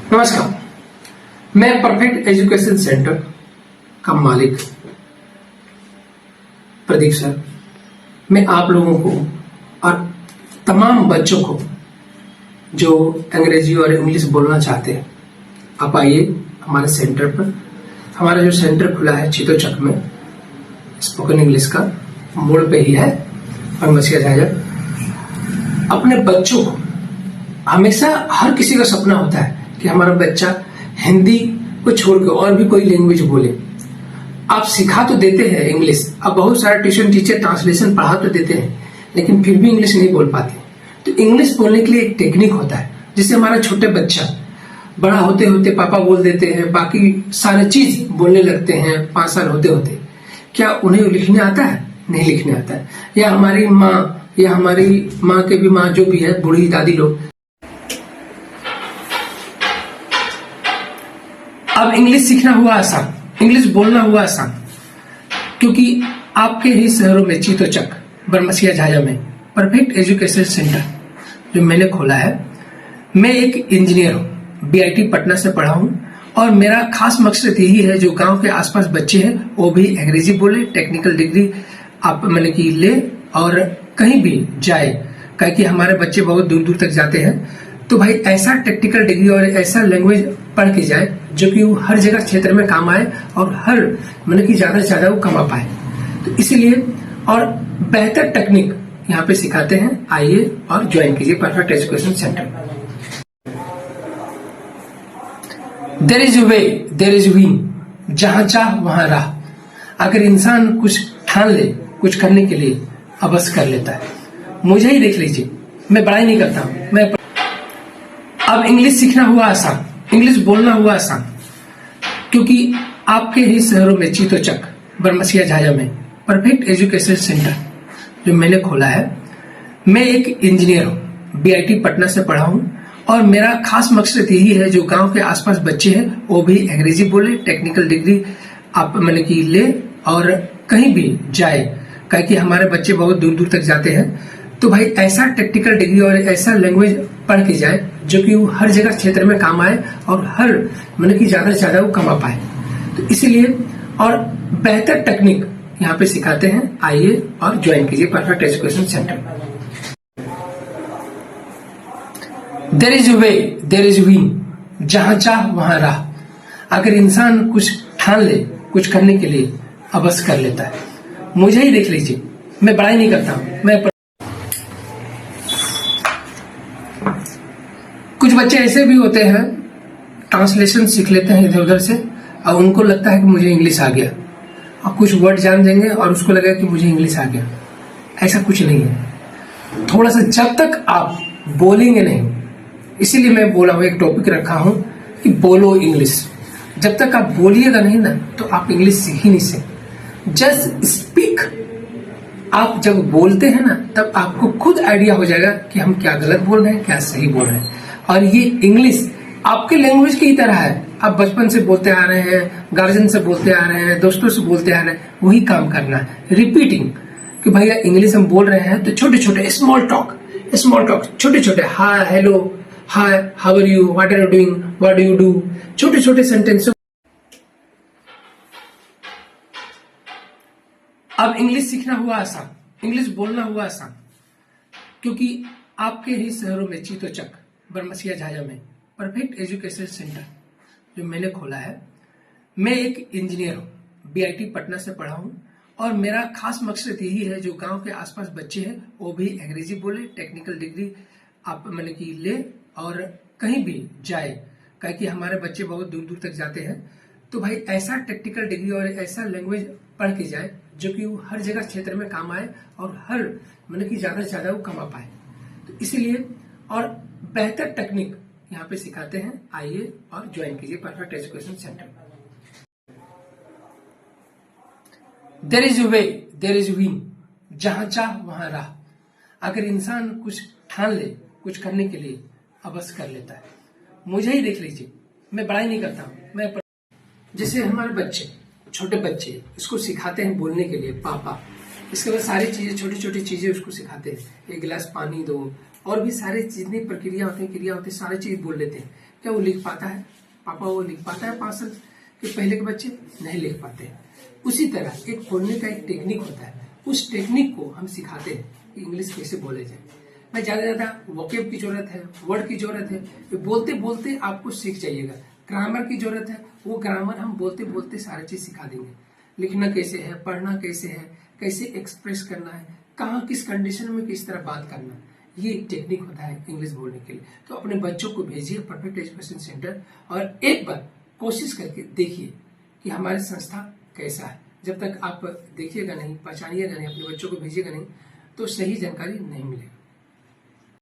नमस्कार, मैं perfect education centre का मालिक प्रदीप सर। मैं आप लोगों को और तमाम बच्चों को जो अंग्रेजी और इंग्लिश बोलना चाहते हैं, आप आइए हमारे सेंटर पर। हमारा जो सेंटर खुला है चीतोचक में, स्पोकन इंग्लिश का मोड़ पे ही है और मछिया झाझा। अपने बच्चों को हमेशा हर किसी का सपना होता है कि हमारा बच्चा हिंदी को छोड़ के और भी कोई लैंग्वेज बोले। आप सिखा तो देते हैं इंग्लिश, अब बहुत सारे ट्यूशन टीचर ट्रांसलेशन पढ़ा तो देते हैं, लेकिन फिर भी इंग्लिश नहीं बोल पाते। तो इंग्लिश बोलने के लिए एक टेक्निक होता है, जिससे हमारा छोटे बच्चा बड़ा होते होते पापा बोल देते हैं, बाकी सारे चीज बोलने लगते हैं 5 साल होते होते। क्या उन्हें लिखने आता है? नहीं लिखने आता है। या हमारी माँ के भी माँ जो भी है, बूढ़ी दादी लोग, अब इंग्लिश सीखना हुआ आसान, इंग्लिश बोलना हुआ आसान, क्योंकि आपके ही शहरों में चीतोचक, बरमसिया झाझा में परफेक्ट एजुकेशन सेंटर जो मैंने खोला है। मैं एक इंजीनियर हूँ, बीआईटी पटना से पढ़ा हूँ, और मेरा खास मकसद यही है जो गांव के आसपास बच्चे हैं वो भी अंग्रेजी बोले, टेक्निकल डिग्री आप मैंने की ले और कहीं भी जाए, क्योंकि हमारे बच्चे बहुत दूर दूर तक जाते हैं। तो भाई ऐसा टेक्निकल डिग्री और ऐसा लैंग्वेज पढ़ के जाए जो कि वो हर जगह क्षेत्र में काम आए और हर मतलब कि ज्यादा से ज्यादा वो कमा पाए। तो इसीलिए और बेहतर टेक्निक यहाँ पे सिखाते हैं। आइए और ज्वाइन कीजिए perfect education centre. There is way there is win, जहां चाह वहां राह। अगर इंसान कुछ ठान ले कुछ करने के लिए अवश्य कर लेता है। मुझे ही देख लीजिए, मैं बड़ाई नहीं करता हूं, मैं अब इंग्लिश सीखना हुआ आसान, इंग्लिश बोलना हुआ आसान, क्योंकि आपके ही शहरों में चीतोचक, बरमसिया झाझा में परफेक्ट एजुकेशन सेंटर जो मैंने खोला है। मैं एक इंजीनियर हूँ, बीआईटी पटना से पढ़ा हूँ, और मेरा खास मकसद यही है जो गांव के आसपास बच्चे हैं वो भी अंग्रेजी बोले, टेक्निकल डिग्री आप मैंने की ले और कहीं भी जाए, क्योंकि हमारे बच्चे बहुत दूर दूर तक जाते हैं। तो भाई ऐसा टेक्निकल डिग्री और ऐसा लैंग्वेज पढ़ के जाए जो कि वो हर जगह क्षेत्र में काम आए और हर मतलब कि ज्यादा से ज्यादा वो कमा पाए। तो इसीलिए और बेहतर टेक्निक यहाँ पे सिखाते हैं। आइए और ज्वाइन कीजिए perfect education centre. There is way there is win, जहां चाह वहां राह। अगर इंसान कुछ ठान ले कुछ करने के लिए अवश्य कर लेता है। मुझे ही देख लीजिए, मैं बड़ाई नहीं करता हूं, मैं कुछ बच्चे ऐसे भी होते हैं ट्रांसलेशन सीख लेते हैं इधर उधर से, और उनको लगता है कि मुझे इंग्लिश आ गया, और कुछ वर्ड जान देंगे और उसको लगेगा कि मुझे इंग्लिश आ गया। ऐसा कुछ नहीं है। थोड़ा सा जब तक आप बोलेंगे नहीं, इसीलिए मैं बोला हूं, एक टॉपिक रखा हूं कि बोलो इंग्लिश। जब तक आप बोलिएगा नहीं ना तो आप इंग्लिश सीख ही नहीं सकते। Just speak. आप जब बोलते हैं ना तब आपको खुद आइडिया हो जाएगा कि हम क्या गलत बोल रहे हैं, क्या सही बोल रहे हैं। और ये इंग्लिश आपके लैंग्वेज की ही तरह है। आप बचपन से बोलते आ रहे हैं, गार्जियन से बोलते आ रहे हैं, दोस्तों से बोलते आ रहे हैं, वही काम करना है, रिपीटिंग। कि भैया इंग्लिश हम बोल रहे हैं तो छोटे छोटे स्मॉल टॉक, छोटे छोटे hi, hello, hi, how are you, what are you doing, what do you do, छोटे छोटे सेंटेंस। अब इंग्लिश सीखना हुआ आसान, इंग्लिश बोलना हुआ आसान, क्योंकि आपके ही शहरों में चीतोचक, बरमसिया झाझा में परफेक्ट एजुकेशन सेंटर जो मैंने खोला है। मैं एक इंजीनियर हूँ, बीआईटी पटना से पढ़ा हूँ, और मेरा खास मकसद यही है जो गांव के आसपास बच्चे हैं वो भी अंग्रेजी बोले, टेक्निकल डिग्री आप मैंने की ले और कहीं भी जाए, क्योंकि हमारे बच्चे बहुत दूर दूर तक जाते हैं। तो भाई ऐसा टेक्निकल डिग्री और ऐसा लैंग्वेज पढ़ के जाए जो कि वो हर जगह क्षेत्र में काम आए और हर मतलब कि ज्यादा से ज्यादा वो कमा पाए। तो इसीलिए और बेहतर टेक्निक यहाँ पे सिखाते हैं। आइए और ज्वाइन कीजिए perfect education centre. There is way there is win, जहां चाह वहां राह। अगर इंसान कुछ ठान ले कुछ करने के लिए अवश्य कर लेता है। मुझे ही देख लीजिए, मैं बड़ाई नहीं करता हूं, मैं जैसे हमारे बच्चे, छोटे बच्चे, इसको सिखाते हैं बोलने के लिए पापा। इसके बाद सारी चीजें, छोटी छोटी चीजें उसको सिखाते हैं। एक गिलास पानी दो और भी सारे जितनी प्रक्रिया होती है, क्रिया होती है, सारी चीज बोल लेते हैं। क्या वो लिख पाता है? पापा वो लिख पाता है 5 साल के पहले के बच्चे? नहीं लिख पाते हैं। उसी तरह एक बोलने का एक टेक्निक होता है, उस टेक्निक को हम सिखाते हैं कि इंग्लिश कैसे बोले जाए। मैं ज्यादा वोकेब की जरूरत है, वर्ड की जरूरत है, बोलते बोलते आपको सीख जाइएगा। ग्रामर की जरूरत है, वो ग्रामर हम बोलते बोलते सारी चीज सिखा देंगे। लिखना कैसे है, पढ़ना कैसे है, कैसे एक्सप्रेस करना है, कहाँ किस कंडीशन में किस तरह बात करना है, ये एक टेक्निक होता है इंग्लिश बोलने के लिए। तो अपने बच्चों को भेजिए परफेक्ट एजुकेशन सेंटर और एक बार कोशिश करके देखिए कि हमारी संस्था कैसा है। जब तक आप देखिएगा नहीं, पहचानिएगा नहीं, अपने बच्चों को भेजिएगा नहीं, तो सही जानकारी नहीं मिलेगी।